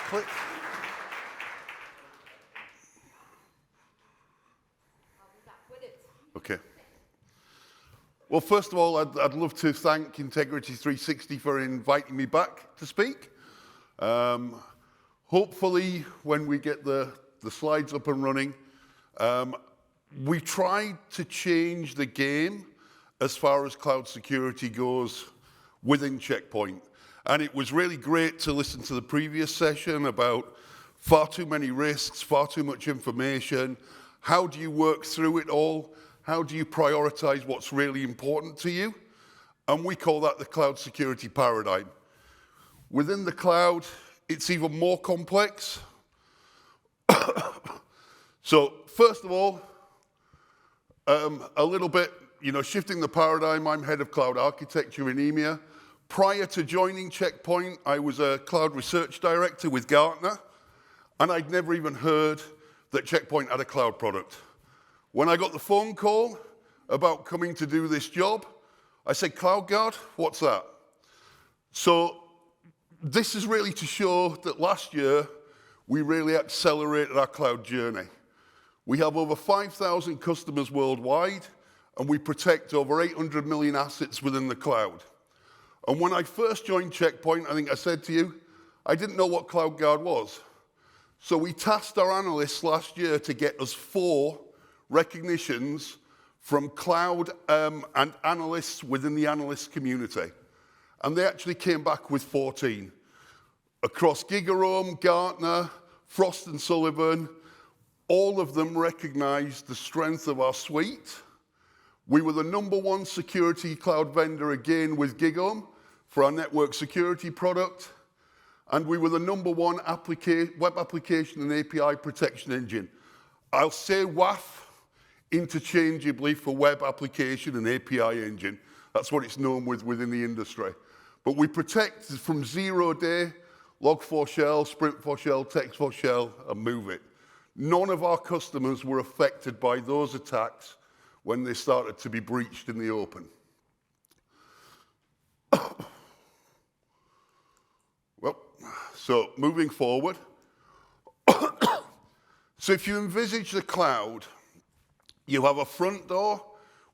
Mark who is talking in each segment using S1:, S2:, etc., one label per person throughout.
S1: click. Okay. Well, first of all, I'd love to thank Integrity 360 for inviting me back to speak. Hopefully, when we get the slides up and running, we tried to change the game as far as cloud security goes within Checkpoint. And it was really great to listen to the previous session about far too many risks, far too much information. How do you work through it all? How do you prioritize what's really important to you? And we call that the cloud security paradigm. Within the cloud, it's even more complex. So first of all, a little bit, shifting the paradigm. I'm head of cloud architecture in EMEA. Prior to joining Checkpoint, I was a cloud research director with Gartner, and I'd never even heard that Checkpoint had a cloud product. When I got the phone call about coming to do this job, I said, CloudGuard, what's that? So this is really to show that last year, we really accelerated our cloud journey. We have over 5,000 customers worldwide, and we protect over 800 million assets within the cloud. And when I first joined Checkpoint, I think I said to you, I didn't know what CloudGuard was. So we tasked our analysts last year to get us 4 recognitions from cloud and analysts within the analyst community. And they actually came back with 14. Across GigaOM, Gartner, Frost & Sullivan, all of them recognized the strength of our suite. We were the #1 security cloud vendor again with GigaOM for our network security product. And we were the #1 web application and API protection engine. I'll say WAF interchangeably for web application and API engine. That's what it's known within the industry. But we protect from 0-day, Log4Shell, Sprint4Shell, Text4Shell, and move it. None of our customers were affected by those attacks when they started to be breached in the open. Well, so moving forward. So if you envisage the cloud, you have a front door,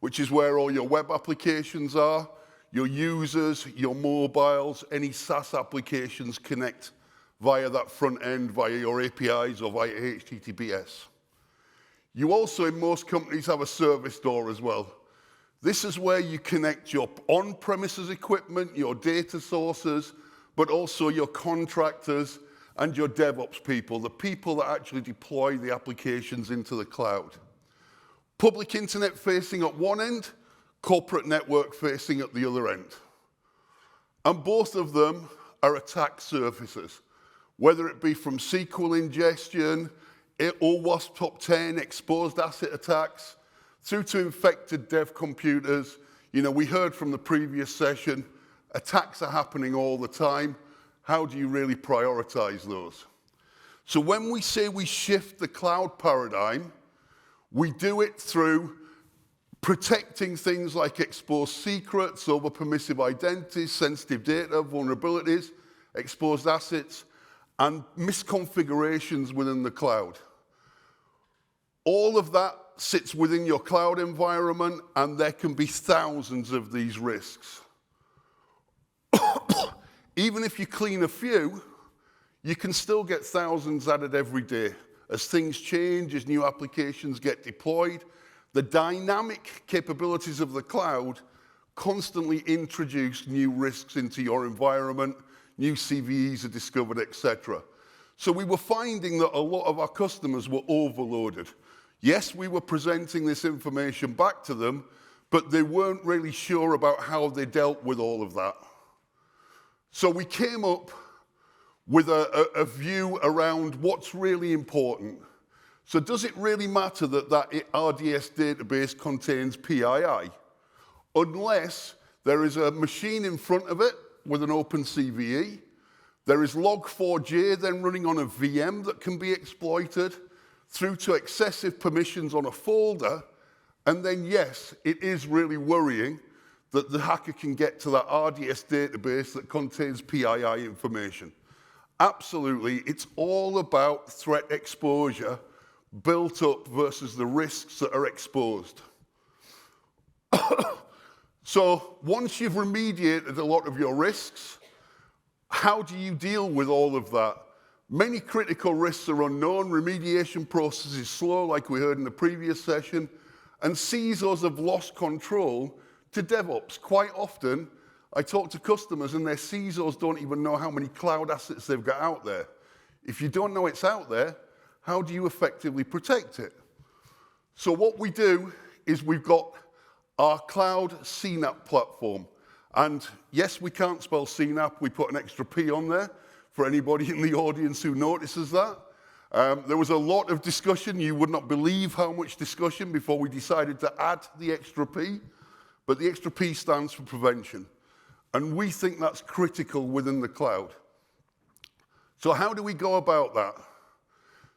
S1: which is where all your web applications are, your users, your mobiles, any SaaS applications connect via that front end, via your APIs or via HTTPS. You also, in most companies, have a service door as well. This is where you connect your on-premises equipment, your data sources, but also your contractors and your DevOps people, the people that actually deploy the applications into the cloud. Public internet facing at one end, corporate network facing at the other end. And both of them are attack surfaces, whether it be from SQL ingestion, OWASP top 10, exposed asset attacks, through to infected dev computers. We heard from the previous session, attacks are happening all the time. How do you really prioritize those? So when we say we shift the cloud paradigm, we do it through protecting things like exposed secrets, over permissive identities, sensitive data, vulnerabilities, exposed assets, and misconfigurations within the cloud. All of that sits within your cloud environment, and there can be thousands of these risks. Even if you clean a few, you can still get thousands added every day. As things change, as new applications get deployed, the dynamic capabilities of the cloud constantly introduce new risks into your environment, new CVEs are discovered, etc. So we were finding that a lot of our customers were overloaded. Yes, we were presenting this information back to them, but they weren't really sure about how they dealt with all of that. So we came up with a view around what's really important. So does it really matter that that RDS database contains PII? Unless there is a machine in front of it with an open CVE, there is Log4j then running on a VM that can be exploited, through to excessive permissions on a folder, and then yes, it is really worrying that the hacker can get to that RDS database that contains PII information. Absolutely, it's all about threat exposure built up versus the risks that are exposed. So once you've remediated a lot of your risks, how do you deal with all of that? Many critical risks are unknown, remediation process is slow, like we heard in the previous session, and CISOs have lost control to DevOps. Quite often, I talk to customers and their CISOs don't even know how many cloud assets they've got out there. If you don't know it's out there, how do you effectively protect it? So what we do is we've got our cloud CNAP platform. And yes, we can't spell CNAP, we put an extra P on there for anybody in the audience who notices that. There was a lot of discussion, you would not believe how much discussion before we decided to add the extra P, but the extra P stands for prevention. And we think that's critical within the cloud. So how do we go about that?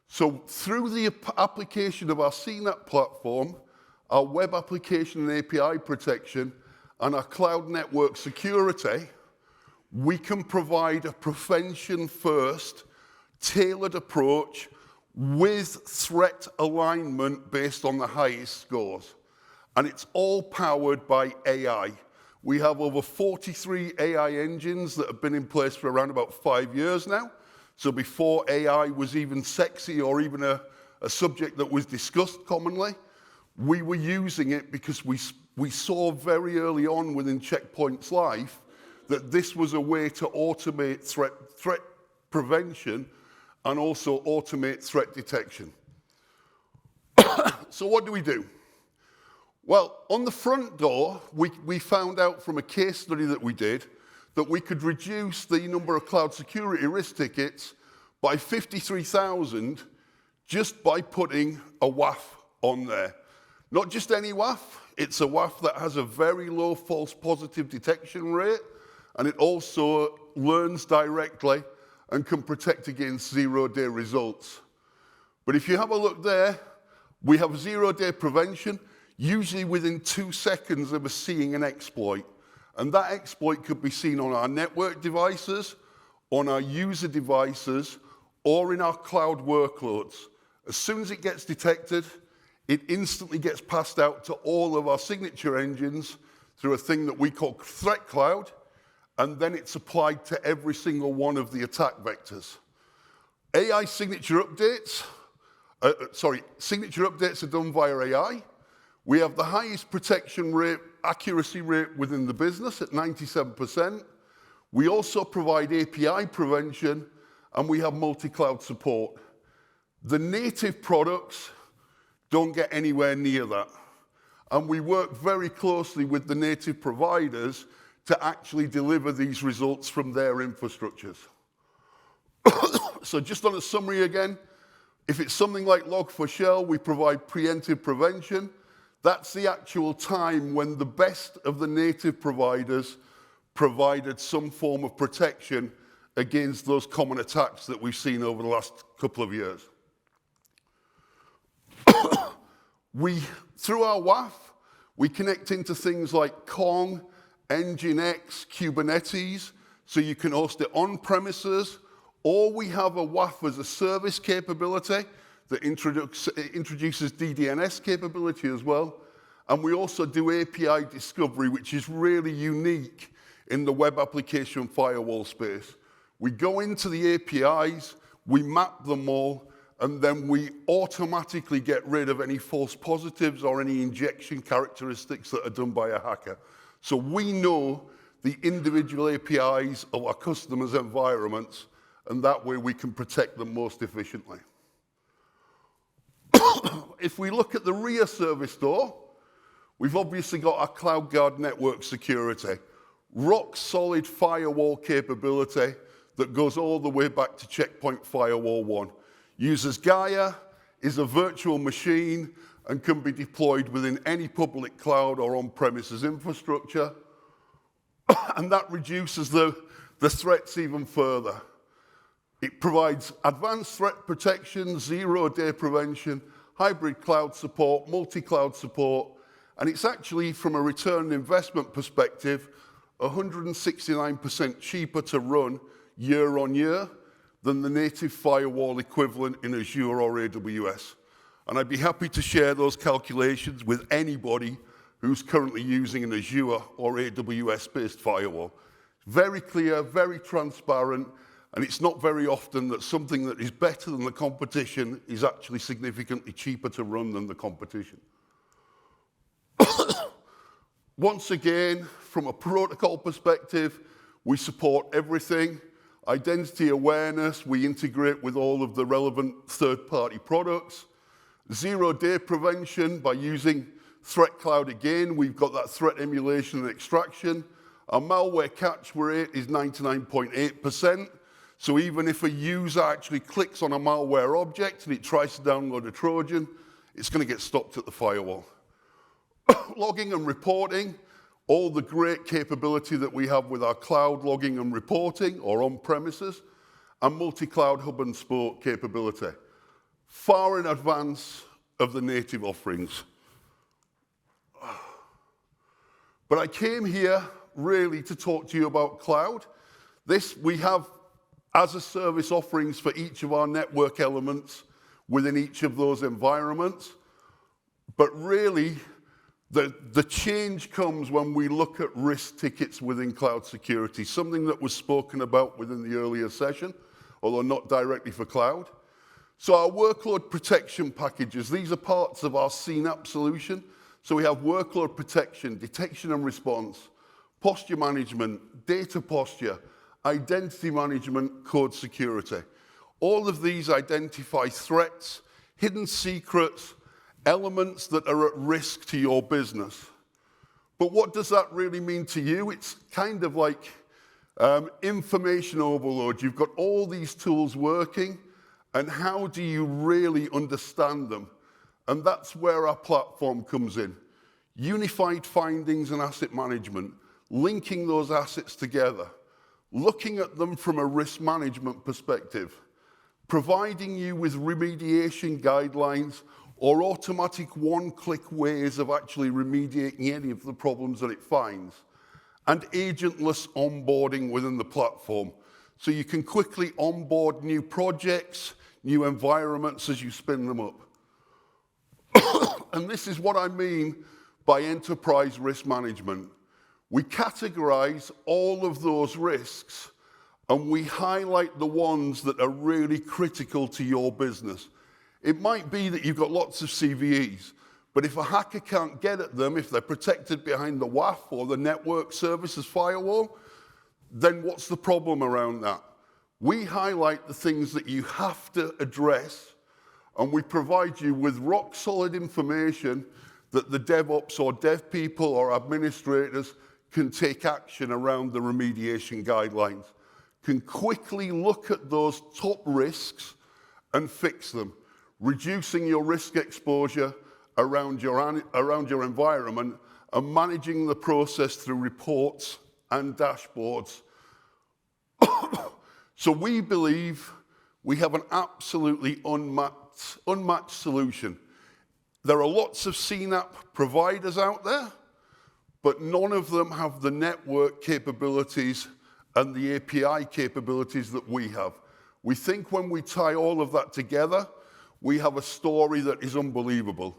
S1: So through the application of our CNAP platform, our web application and API protection, and our cloud network security, we can provide a prevention-first, tailored approach with threat alignment based on the highest scores. And it's all powered by AI. We have over 43 AI engines that have been in place for around about 5 years now. So before AI was even sexy or even a subject that was discussed commonly, we were using it because we saw very early on within Checkpoint's life that this was a way to automate threat prevention and also automate threat detection. So what do we do? Well, on the front door, we found out from a case study that we did that we could reduce the number of cloud security risk tickets by 53,000 just by putting a WAF on there. Not just any WAF, it's a WAF that has a very low false positive detection rate, and it also learns directly and can protect against zero-day results. But if you have a look there, we have zero-day prevention, usually within 2 seconds of us seeing an exploit. And that exploit could be seen on our network devices, on our user devices, or in our cloud workloads. As soon as it gets detected, it instantly gets passed out to all of our signature engines through a thing that we call Threat Cloud, and then it's applied to every single one of the attack vectors. AI signature updates, signature updates are done via AI. We have the highest protection rate, accuracy rate within the business at 97%. We also provide API prevention, and we have multi-cloud support. The native products don't get anywhere near that. And we work very closely with the native providers to actually deliver these results from their infrastructures. So just on a summary again, if it's something like Log4Shell, we provide preemptive prevention. That's the actual time when the best of the native providers provided some form of protection against those common attacks that we've seen over the last couple of years. Through our WAF, we connect into things like Kong, Nginx, Kubernetes, so you can host it on premises, or we have a WAF as a service capability that introduces DDNS capability as well. And we also do API discovery, which is really unique in the web application firewall space. We go into the APIs, we map them all, and then we automatically get rid of any false positives or any injection characteristics that are done by a hacker. So we know the individual APIs of our customers' environments, and that way we can protect them most efficiently. If we look at the rear service door, we've obviously got our CloudGuard network security, rock solid firewall capability that goes all the way back to Checkpoint Firewall 1. Uses Gaia, is a virtual machine, and can be deployed within any public cloud or on-premises infrastructure. And that reduces the threats even further. It provides advanced threat protection, zero-day prevention, hybrid cloud support, multi-cloud support, and it's actually, from a return on investment perspective, 169% cheaper to run year on year, than the native firewall equivalent in Azure or AWS. And I'd be happy to share those calculations with anybody who's currently using an Azure or AWS-based firewall. Very clear, very transparent, and it's not very often that something that is better than the competition is actually significantly cheaper to run than the competition. Once again, from a protocol perspective, we support everything. Identity awareness, we integrate with all of the relevant third-party products. Zero-day prevention by using Threat Cloud again. We've got that threat emulation and extraction. Our malware catch rate is 99.8%. So even if a user actually clicks on a malware object and it tries to download a Trojan, it's going to get stopped at the firewall. Logging and reporting, all the great capability that we have with our cloud logging and reporting or on-premises, and multi-cloud hub and spoke capability, far in advance of the native offerings. But I came here really to talk to you about cloud. We have as-a-service offerings for each of our network elements within each of those environments. But really, the change comes when we look at risk tickets within cloud security, something that was spoken about within the earlier session, although not directly for cloud. So our workload protection packages, these are parts of our CNAPP solution. So we have workload protection, detection and response, posture management, data posture, identity management, code security. All of these identify threats, hidden secrets, elements that are at risk to your business. But what does that really mean to you? It's kind of like information overload. You've got all these tools working, and how do you really understand them? And that's where our platform comes in. Unified findings and asset management, linking those assets together, looking at them from a risk management perspective, providing you with remediation guidelines or automatic one-click ways of actually remediating any of the problems that it finds, and agentless onboarding within the platform. So you can quickly onboard new projects, new environments as you spin them up. And this is what I mean by enterprise risk management. We categorize all of those risks and we highlight the ones that are really critical to your business. It might be that you've got lots of CVEs, but if a hacker can't get at them, if they're protected behind the WAF or the network services firewall, then what's the problem around that? We highlight the things that you have to address, and we provide you with rock-solid information that the DevOps or dev people or administrators can take action around the remediation guidelines, can quickly look at those top risks and fix them, reducing your risk exposure around your environment and managing the process through reports and dashboards. So we believe we have an absolutely unmatched solution. There are lots of CNAPP providers out there, but none of them have the network capabilities and the API capabilities that we have. We think when we tie all of that together, we have a story that is unbelievable.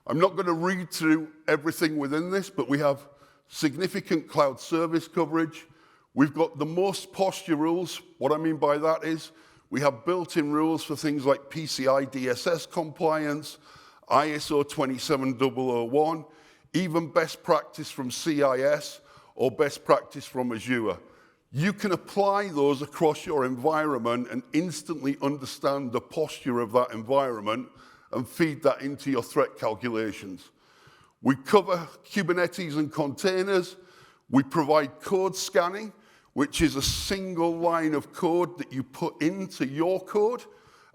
S1: I'm not going to read through everything within this, but we have significant cloud service coverage. We've got the most posture rules. What I mean by that is we have built-in rules for things like PCI DSS compliance, ISO 27001, even best practice from CIS or best practice from Azure. You can apply those across your environment and instantly understand the posture of that environment and feed that into your threat calculations. We cover Kubernetes and containers. We provide code scanning, which is a single line of code that you put into your code,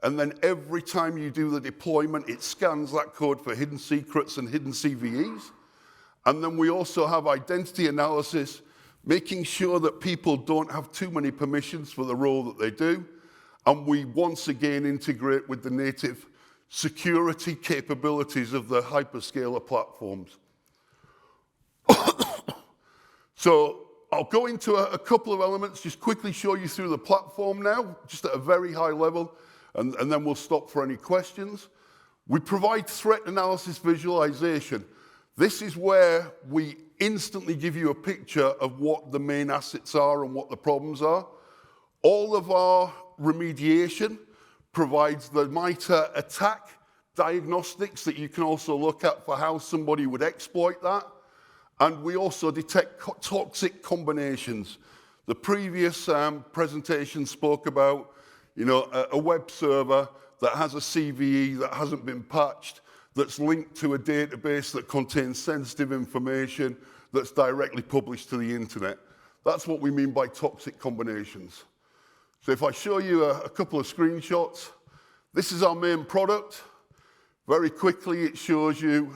S1: and then every time you do the deployment, it scans that code for hidden secrets and hidden CVEs. And then we also have identity analysis, making sure that people don't have too many permissions for the role that they do. And we once again integrate with the native security capabilities of the hyperscaler platforms. So I'll go into a couple of elements, just quickly show you through the platform now, just at a very high level, and then we'll stop for any questions. We provide threat analysis visualization. This is where we instantly give you a picture of what the main assets are and what the problems are. All of our remediation provides the MITRE attack diagnostics that you can also look at for how somebody would exploit that. And we also detect toxic combinations. The previous presentation spoke about, a web server that has a CVE that hasn't been patched, that's linked to a database that contains sensitive information that's directly published to the internet. That's what we mean by toxic combinations. So if I show you a couple of screenshots, this is our main product. Very quickly, it shows you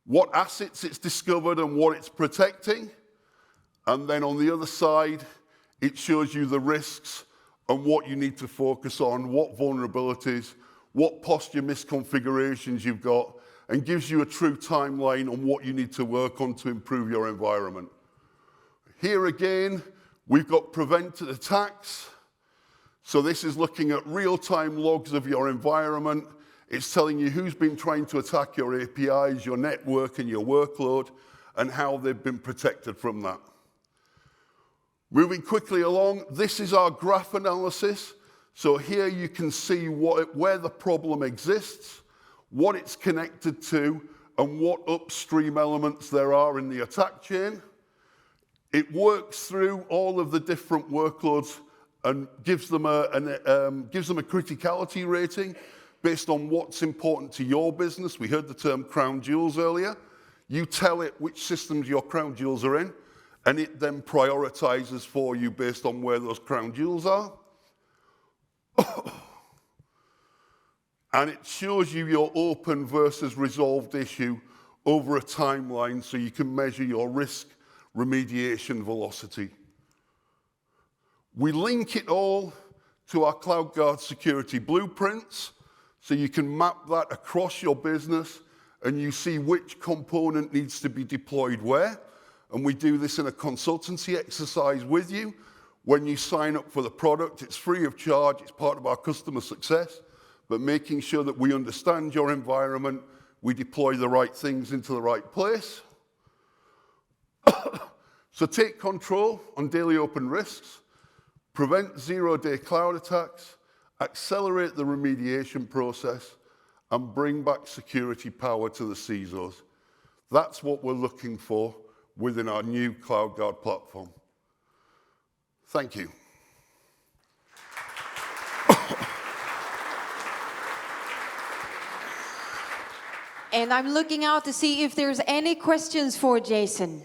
S1: what assets it's discovered and what it's protecting. And then on the other side, it shows you the risks and what you need to focus on, what vulnerabilities, what posture misconfigurations you've got, and gives you a true timeline on what you need to work on to improve your environment. Here again, we've got prevented attacks. So this is looking at real-time logs of your environment. It's telling you who's been trying to attack your APIs, your network, and your workload, and how they've been protected from that. Moving quickly along, this is our graph analysis. So here you can see where the problem exists, what it's connected to, and what upstream elements there are in the attack chain. It works through all of the different workloads and gives them a criticality rating based on what's important to your business. We heard the term crown jewels earlier. You tell it which systems your crown jewels are in, and it then prioritizes for you based on where those crown jewels are. And it shows you your open versus resolved issue over a timeline so you can measure your risk remediation velocity. We link it all to our CloudGuard security blueprints so you can map that across your business and you see which component needs to be deployed where. And we do this in a consultancy exercise with you. When you sign up for the product, it's free of charge, it's part of our customer success, but making sure that we understand your environment, we deploy the right things into the right place. So take control on daily open risks, prevent zero-day cloud attacks, accelerate the remediation process, and bring back security power to the CISOs. That's what we're looking for within our new CloudGuard platform. Thank you.
S2: And I'm looking out to see if there's any questions for Jason.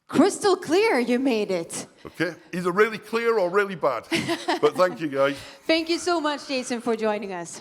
S2: Crystal clear, you made it.
S1: Okay, either really clear or really bad. But thank you, guys.
S2: Thank you so much, Jason, for joining us.